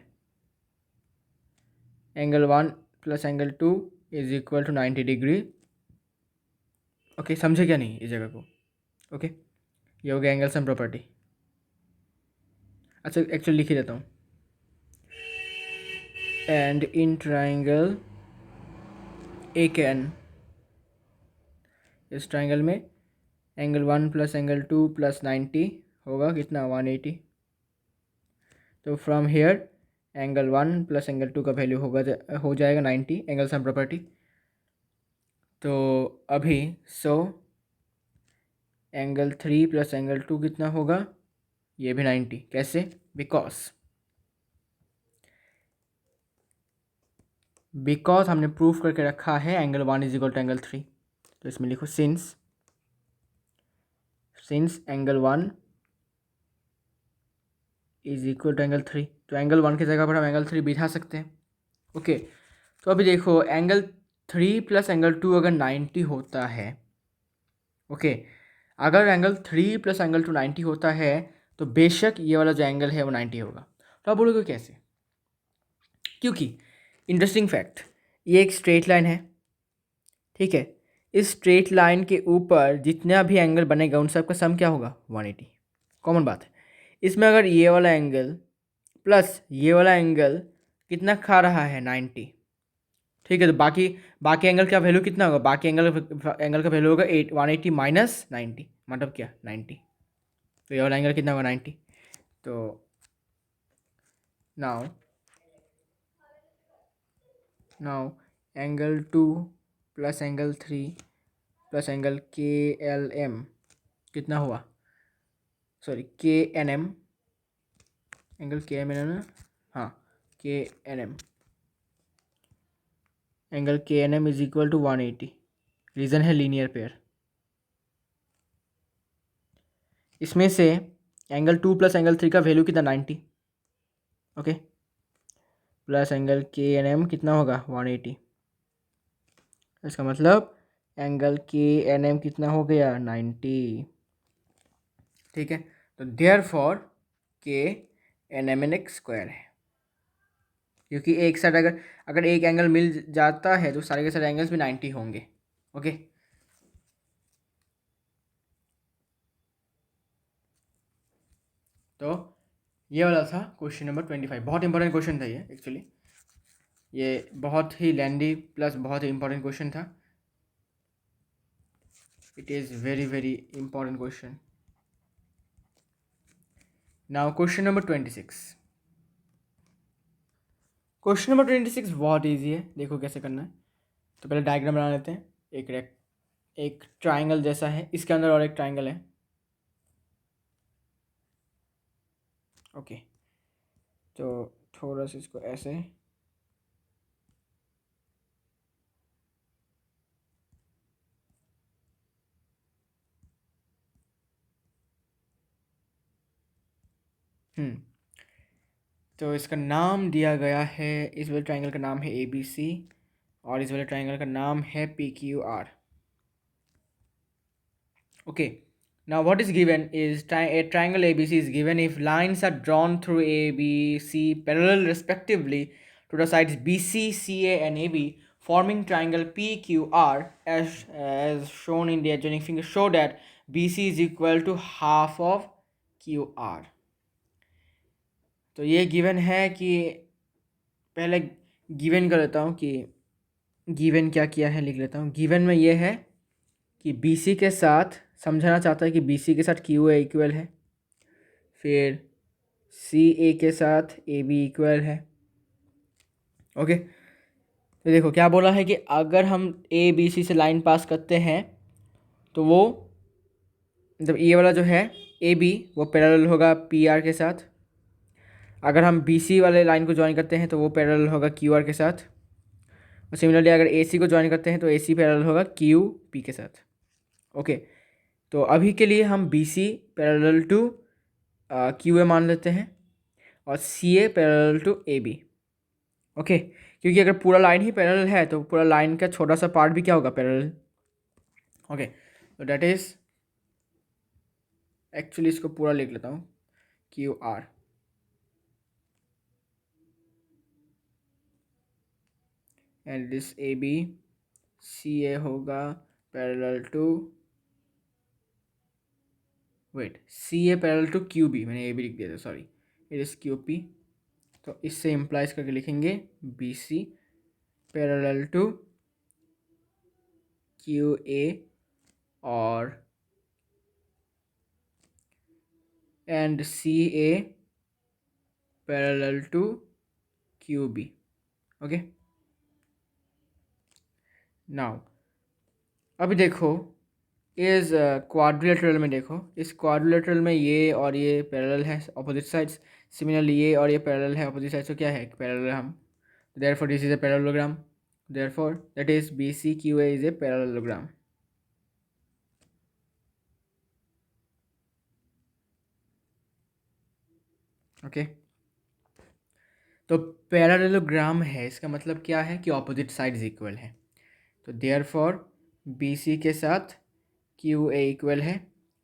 angle 1 plus angle 2 is equal to 90 degree. Okay, समझे क्या नहीं इस जगह को। ओके, ये हो गया एंगल सम प्रॉपर्टी। अच्छा एक्चुअली लिख ही देता हूँ, and in triangle A K N, इस ट्राइंगल में एंगल 1 प्लस एंगल 2 प्लस 90 होगा कितना 180। तो from here angle 1 plus angle 2 का वैल्यू हो जाएगा 90, एंगल सम प्रॉपर्टी। तो अभी एंगल 3 प्लस एंगल 2 कितना होगा, ये भी 90। कैसे, बिकॉज हमने प्रूफ करके रखा है angle 1 is equal to angle 3। तो इसमें लिखो since angle 1 is equal to angle 3, तो एंगल 1 की जगह पर हम एंगल 3 बिठा सकते हैं। ओके, तो अभी देखो एंगल 3 प्लस एंगल 2 अगर 90 होता है, ओके, अगर एंगल 3 प्लस एंगल 2 90 होता है तो बेशक ये वाला जो एंगल है वो 90 होगा। तो आप बोलोगे कैसे, क्योंकि इंटरेस्टिंग फैक्ट, ये एक स्ट्रेट लाइन है, ठीक है, इस स्ट्रेट लाइन के ऊपर जितना भी एंगल बनेगा उन सब का सम क्या होगा 180, कॉमन बात है। इसमें अगर ये वाला एंगल प्लस ये वाला एंगल कितना खा रहा है 90, ठीक है, तो बाकी बाकी एंगल का वैल्यू कितना होगा, बाकी एंगल का वैल्यू होगा 180 माइनस 90, मतलब क्या 90। तो ये वाला एंगल कितना होगा 90। तो now angle 2 plus angle 3 plus angle K L M कितना हुआ, sorry K N M, angle K M N ना, हाँ K N M, angle K N M is equal to 180। Reason है लीनियर पेयर। इसमें से एंगल 2 प्लस एंगल 3 का value कितना 90, okay, plus angle K N M कितना होगा 180। इसका मतलब एंगल के एन एम कितना हो गया 90, ठीक है। तो देयर फॉर के एन एम एन एक स्क्वायर है, क्योंकि एक साइड अगर एक एंगल मिल जाता है तो सारे के सारे एंगल्स भी 90 होंगे। ओके, तो ये वाला था क्वेश्चन नंबर 25। बहुत इंपॉर्टेंट क्वेश्चन था ये एक्चुअली, ये बहुत ही लेंदी प्लस बहुत ही इंपॉर्टेंट क्वेश्चन था। It is very very important question. Now question number 26। Question number 26 बहुत ईजी है, देखो कैसे करना है। तो पहले डायग्राम बना लेते हैं। एक ट्राइंगल जैसा है, इसके अंदर और एक ट्राइंगल है। ओके, तो थोड़ा सा इसको ऐसे, तो इसका नाम दिया गया है, इस वाले ट्राइंगल का नाम है ए बी सी और इस वाले ट्राइंगल का नाम है P Q are. Okay, now what is given is a triangle ABC is given if lines are drawn through A, B, C parallel respectively to the sides BC, CA and AB forming triangle PQR as shown in the adjoining figure, show that BC is equal to half of QR। तो ये given है कि पहले given कर लेता हूँ कि given क्या किया है, लिख लेता हूँ। गिवन में ये है कि BC के साथ समझाना चाहता है कि BC के साथ QA इक्वल है, फिर CA के साथ AB इक्वल है। ओके, तो देखो क्या बोला है कि अगर हम ABC से लाइन पास करते हैं तो वो मतलब ये वाला जो है AB वो पैरेलल होगा PR के साथ। अगर हम BC वाले लाइन को ज्वाइन करते हैं तो वो पैरेलल होगा QR के साथ। और सिमिलरली अगर AC को ज्वाइन करते हैं तो AC पैरेलल होगा QP के साथ। ओके, तो अभी के लिए हम BC पैरेलल टू QA मान लेते हैं और CA parallel to AB। Okay, क्योंकि अगर पूरा लाइन ही पैरेलल है तो पूरा लाइन का छोटा सा पार्ट भी क्या होगा, पैरेलल। ओके, तो दैट इज एक्चुअली इसको पूरा लिख लेता हूँ QR and this AB CA होगा parallel to, wait, CA parallel to QB, मैंने AB लिख दिया था, सॉरी, इट इज QP। तो इससे इम्प्लाइज करके लिखेंगे BC पैरेलल टू QA और and CA parallel to QB। Okay, now अभी देखो इस क्वाड्रिलेटरल में, देखो इस क्वाड्रिलेटरल में ये और ये पैरेलल है ऑपोजिट साइड्स, सिमिलरली ये और ये पैरेलल है ऑपोजिट साइड्स। तो क्या है, पैरेलल हम, therefore this is a parallelogram, therefore that is BCQA is a parallelogram. Okay, तो पैरेललोग्राम है, इसका मतलब क्या है कि ऑपोजिट साइड्स इक्वल है। तो देयरफॉर BC के साथ QA इक्वल है।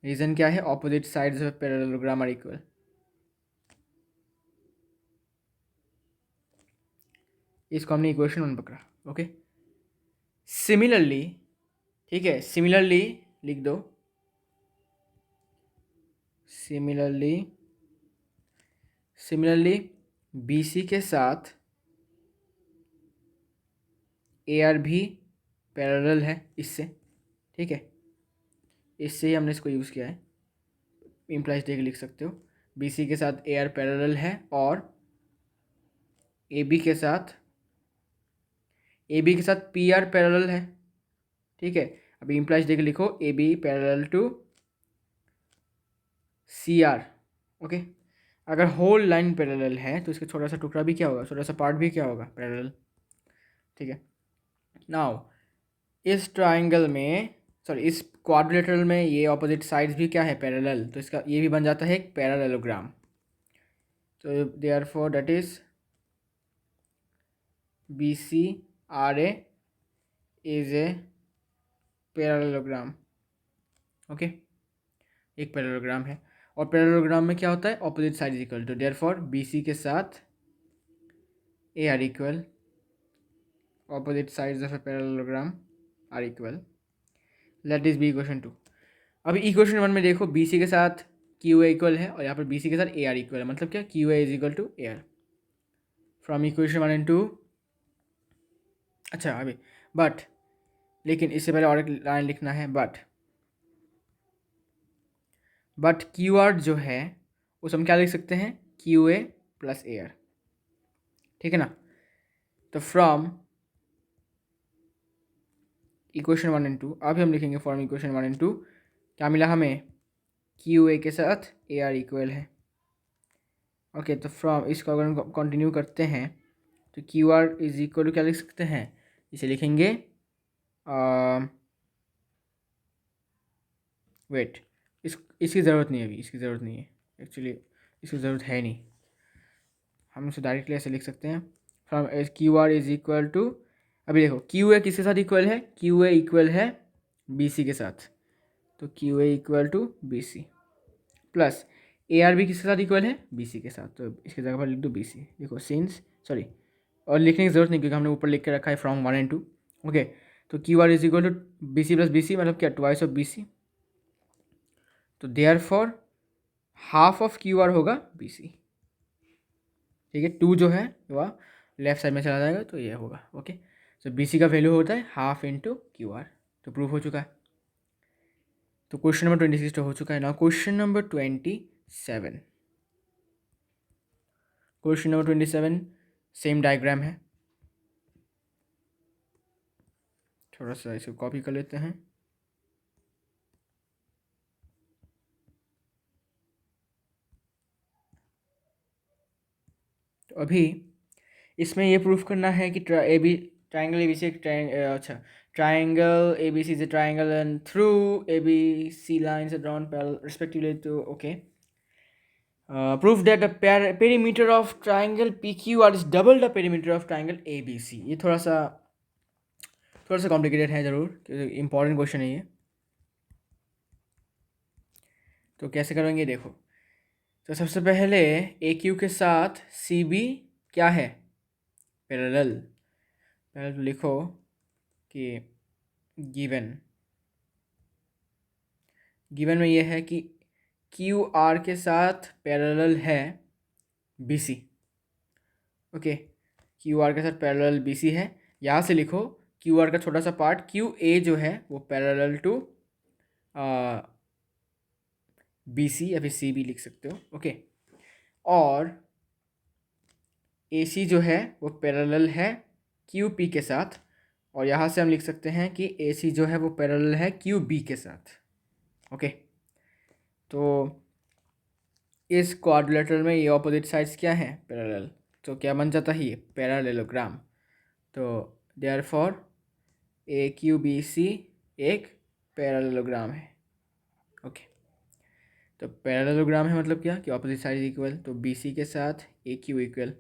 रीज़न क्या है, opposite sides of parallelogram are equal. इसको हमने इक्वेशन 1 पकड़ा। ओके, सिमिलरली, ठीक है, सिमिलरली लिख दो, सिमिलरली BC के साथ AR भी पैरेलल है इससे, ठीक है, इससे ही हमने इसको यूज़ किया है, इम्प्लाइज देख लिख सकते हो। BC के साथ AR पैरेलल है और AB के साथ PR पैरेलल है, ठीक है। अभी इम्प्लाइज देख लिखो AB parallel to CR। Okay, अगर होल लाइन पैरेलल है तो इसका छोटा सा टुकड़ा भी क्या होगा, छोटा सा पार्ट भी क्या होगा, पैरेलल, ठीक है। नाउ इस ट्राइंगल में, सॉरी इस क्वाड्रिलेटरल में ये ऑपोजिट साइड्स भी क्या है, पैरेलल, तो इसका ये भी बन जाता है एक पैरेललोग्राम। तो therefore that is BCRA is a parallelogram. Okay, एक पैरेललोग्राम है और पैरेललोग्राम में क्या होता है, ऑपोजिट साइड इक्वल, तो देयरफॉर BC के साथ AR equal, opposite sides of a parallelogram are equal. Let this be equation 2। अभी इक्वेशन 1 में देखो BC के साथ QA इक्वल है और यहाँ पर BC के साथ AR इक्वल है, मतलब क्या, QA is equal to AR from equation 1 and 2। अच्छा, अभी बट, लेकिन इससे पहले और एक लाइन लिखना है, बट QR जो है उस हम क्या लिख सकते हैं, QA प्लस AR, ठीक है ना। तो फ्रॉम इक्वेशन 1 एंड 2 अभी हम लिखेंगे फ्रॉम इक्वेशन 1 एंड 2 क्या मिला हमें, QA के साथ AR इक्वल है, ओके, तो फ्रॉम इसको अगर कंटिन्यू करते हैं तो Q R is equal to क्या लिख सकते हैं, इसे लिखेंगे वेट, इसकी ज़रूरत नहीं है, अभी इसकी ज़रूरत नहीं है, एक्चुअली इसकी ज़रूरत है नहीं, हम इसे डायरेक्टली ऐसे लिख सकते हैं from Q R is equal to, अभी देखो क्यू ए किसके साथ इक्वल है, क्यू ए इक्वल है बी सी के साथ, तो Q A equal to B C plus A R भी किसके साथ इक्वल है, बी सी के साथ, तो इसकी जगह पर लिख दो बी सी, देखो सिंस सॉरी, और लिखने की ज़रूरत नहीं क्योंकि हमने ऊपर लिख के रखा है फ्रॉम 1 and 2। ओके, तो Q R is equal to B C plus B C, मतलब क्या, ट्वाइस ऑफ बी सी, तो therefore half of Q R होगा बी सी। ठीक है, 2 जो है वह लेफ्ट साइड में चला जाएगा, तो ये होगा। ओके, तो बी सी का वैल्यू होता है हाफ इंटू क्यू आर, तो प्रूफ हो चुका है। तो क्वेश्चन नंबर 26 तो हो चुका है ना। Question number 27, question number 27 same diagram है, थोड़ा सा इसे कॉपी कर लेते हैं। तो अभी इसमें ये प्रूफ करना है कि ट्राइंगल ए बी सी एक अच्छा triangle A B C is a triangle and through A B C lines are drawn parallel respectively, तो okay, proof that the perimeter of triangle PQR is double the perimeter of triangle ABC। ये थोड़ा सा complicated है ज़रूर, क्योंकि important question है ये। तो कैसे करेंगे देखो, तो सबसे पहले ए क्यू के साथ सी बी क्या है, पैरेलल। पहले तो लिखो कि गिवन में ये है कि क्यू आर के साथ पैरेलल है B C. Okay, Q R के साथ पैरेलल बी सी है, यहाँ से लिखो क्यू आर का छोटा सा पार्ट क्यू ए जो है वो पैरेलल टू बी सी या फिर सी बी लिख सकते हो। ओके, और ए सी जो है वो पैरेलल है क्यू पी के साथ, और यहाँ से हम लिख सकते हैं कि ए सी जो है वो पैरेलल है क्यू बी के साथ। ओके, तो इस क्वाड्रिलेटरल में ये ऑपोजिट साइड्स क्या हैं, पैरेलल, तो क्या बन जाता है ये पैरेललोग्राम। तो देयरफॉर ए क्यू बी सी एक पैरेललोग्राम है। ओके, तो पैरेललोग्राम है मतलब क्या कि ऑपोजिट साइड इक्वल, तो बी सी के साथ A Q equal,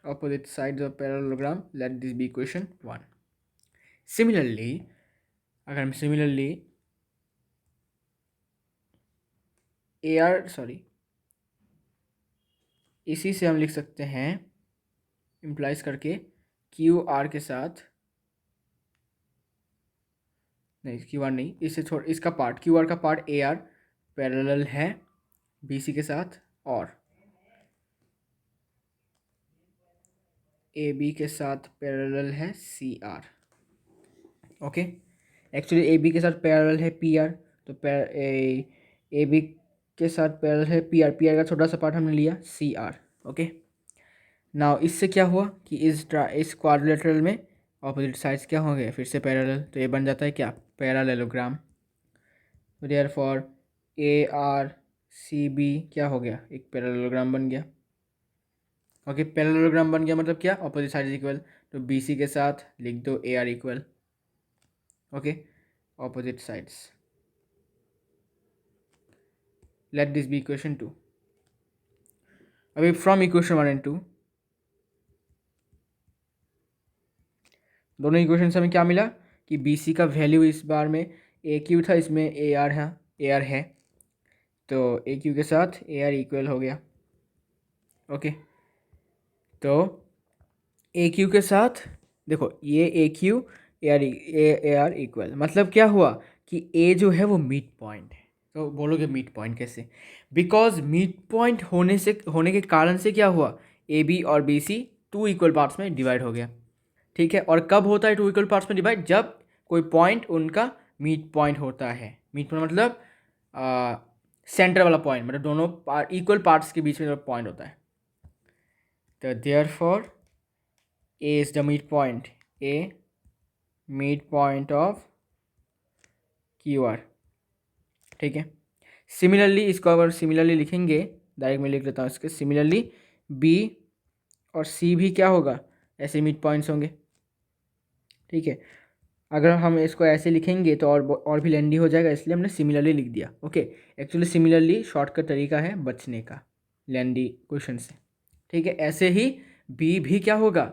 opposite sides of parallelogram, let this be equation 1। Similarly अगर हम ए आर सॉरी इसी से हम लिख सकते हैं इम्प्लाइज करके क्यू आर के साथ, नहीं क्यू आर नहीं, इससे छोड़ इसका पार्ट क्यू आर का पार्ट ए आर पैरेलल है बी सी के साथ, और ए बी के साथ पैरेलल है C R. Okay, actually A B के साथ पैरेलल है पी आर, तो ए बी के साथ पैरेलल है पी आर, पी आर का छोटा सा पार्ट हमने लिया सी आर। ओके, नाउ इससे क्या हुआ कि इस क्वाड्रिलेटरल में ऑपोजिट साइड्स क्या हो गए, फिर से पैरेलल, तो ये बन जाता है क्या, parallelogram. Therefore A R C B क्या हो गया, एक पैरेललोग्राम बन गया। ओके, पैरेललोग्राम बन गया मतलब क्या, ऑपोजिट साइड इक्वल, तो बी सी के साथ लिख दो A R equal. Okay, opposite sides, let this be equation 2। अभी फ्रॉम इक्वेशन 1 and 2 दोनों इक्वेशन से हमें क्या मिला कि बी सी का वैल्यू इस बार में ए क्यू था, इसमें ए आर है, तो ए क्यू के साथ ए आर इक्वल हो गया। ओके, तो ए क्यू के साथ देखो ये ए क्यू ए आर इक्वल, मतलब क्या हुआ कि ए जो है वो मिड पॉइंट है। तो बोलोगे मिड पॉइंट कैसे, बिकॉज मिड पॉइंट होने के कारण से क्या हुआ, ए बी और बी सी 2 इक्वल पार्ट्स में डिवाइड हो गया। ठीक है, और कब होता है 2 इक्वल पार्ट्स में डिवाइड, जब कोई पॉइंट उनका मिड पॉइंट होता है। मिड पॉइंट मतलब सेंटर वाला पॉइंट, मतलब दोनों इक्वल पार्ट्स के बीच में जो पॉइंट होता है। तो therefore A is the mid point, A mid point of Q are. ठीक है, सिमिलरली इसको अगर सिमिलरली लिखेंगे डायरेक्ट मैं लिख लेता हूँ इसके। सिमिलरली बी और सी भी क्या होगा, ऐसे मिड पॉइंट्स होंगे। ठीक है, अगर हम इसको ऐसे लिखेंगे तो और भी लेंदी हो जाएगा, इसलिए हमने सिमिलरली लिख दिया। ओके, एक्चुअली सिमिलरली शॉर्टकट तरीका है बचने का लेंदी क्वेश्चन से। ठीक है, ऐसे ही बी भी क्या होगा,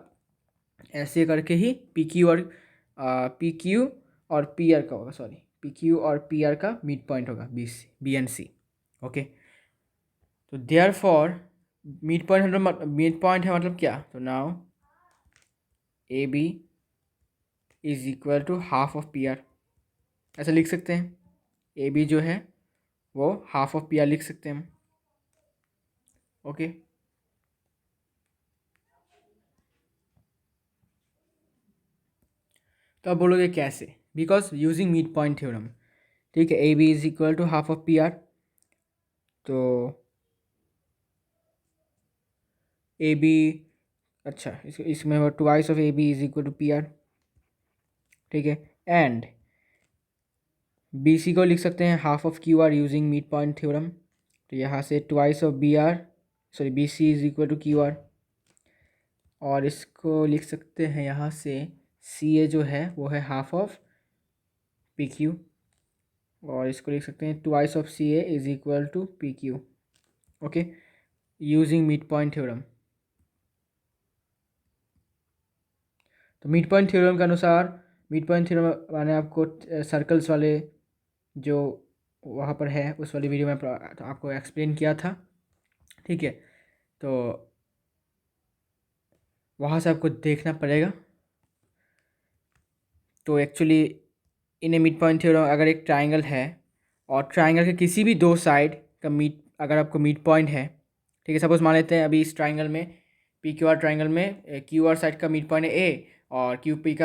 ऐसे करके ही पी क्यू और पी आर का होगा, सॉरी पी क्यू और पी आर का मिड पॉइंट होगा बी एंड सी। ओके, तो देयर फॉर मिड पॉइंट है मतलब क्या, तो now A B is equal to half of P R, ऐसा लिख सकते हैं। ए बी जो है वो हाफ ऑफ पी आर लिख सकते हैं हम। ओके, तो अब बोलोगे कैसे, because using midpoint theorem. ठीक है, A B is equal to half of P R, तो ए बी, अच्छा इसमें वो twice of A B is equal to P R. ठीक है, एंड बी सी को लिख सकते हैं half of Q R using midpoint theorem. तो यहाँ से twice of B R, sorry B C is equal to Q R, और इसको लिख सकते हैं यहाँ से सी ए जो है वो है हाफ ऑफ पी क्यू, और इसको लिख सकते हैं twice of C A is equal to P Q. Okay, using midpoint theorem. तो मिड पॉइंट थ्योरम के अनुसार, मिड पॉइंट थ्योरम मैंने आपको सर्कल्स वाले जो वहाँ पर है उस वाली वीडियो में तो आपको एक्सप्लेन किया था। ठीक है, तो वहाँ से आपको देखना पड़ेगा। तो actually in A mid point theorem, अगर एक ट्राइंगल है और ट्राइंगल के किसी भी दो साइड का मिड, अगर आपको मिड पॉइंट है, ठीक है, सपोज मान लेते हैं अभी इस ट्राइंगल में पी क्यू आर ट्राइंगल में क्यू आर साइड का मिड पॉइंट है ए और क्यू पी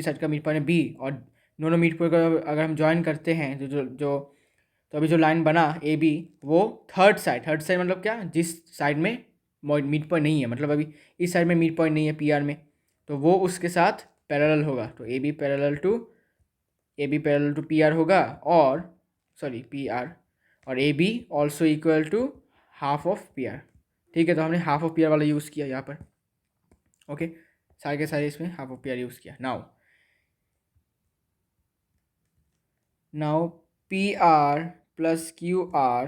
साइड का मिड पॉइंट है बी, और दोनों मिड पॉइंट को अगर हम ज्वाइन करते हैं जो जो जो तो अभी जो लाइन बना ए बी, वो थर्ड साइड मतलब क्या, जिस साइड में मिड पॉइंट नहीं है, मतलब अभी इस साइड में मिड पॉइंट नहीं है पी आर में, तो वो उसके साथ पैरेलल होगा। तो A B parallel to P R होगा, और सॉरी पी आर, और A B also equal to half of P R. ठीक है, तो हमने हाफ ऑफ पी आर वाला यूज़ किया यहाँ पर। ओके, सारे के सारे इसमें half of P R use किया। Now P R plus Q R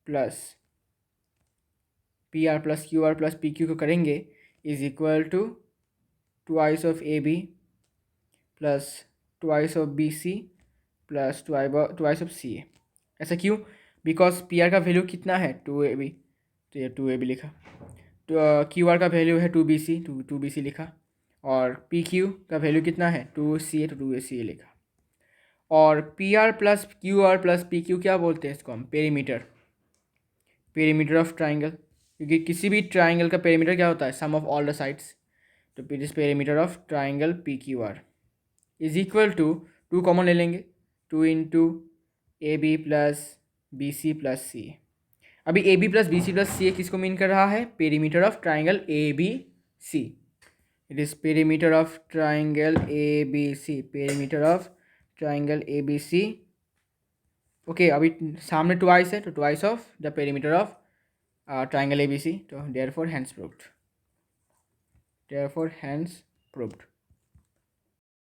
plus Q R plus P Q को करेंगे is equal to twice of A B plus twice of B C plus twice of C A. ऐसा क्यों, because P R का value कितना है, to A B, तो ये to A B लिखा। तो क्यू आर का वैल्यू है two B C, two B C लिखा, और पी क्यू का वैल्यू कितना है टू सी ए, तो टू ए सी ए लिखा। और P R plus Q R plus P Q क्या बोलते हैं इसको हम, पेरीमीटर ऑफ ट्राइंगल, क्योंकि किसी भी ट्राइंगल का पेरीमीटर क्या होता है, sum of all the sides. तो this perimeter of triangle P Q R is equal to, two common ले लेंगे, two into A B plus B C plus C A. अभी A B plus B C plus C A किसको mean कर रहा है, perimeter of triangle A B C. It is perimeter of triangle A B C, perimeter of triangle A B C. Okay, अभी सामने twice है, तो twice of the perimeter of triangle ABC, so therefore hence proved,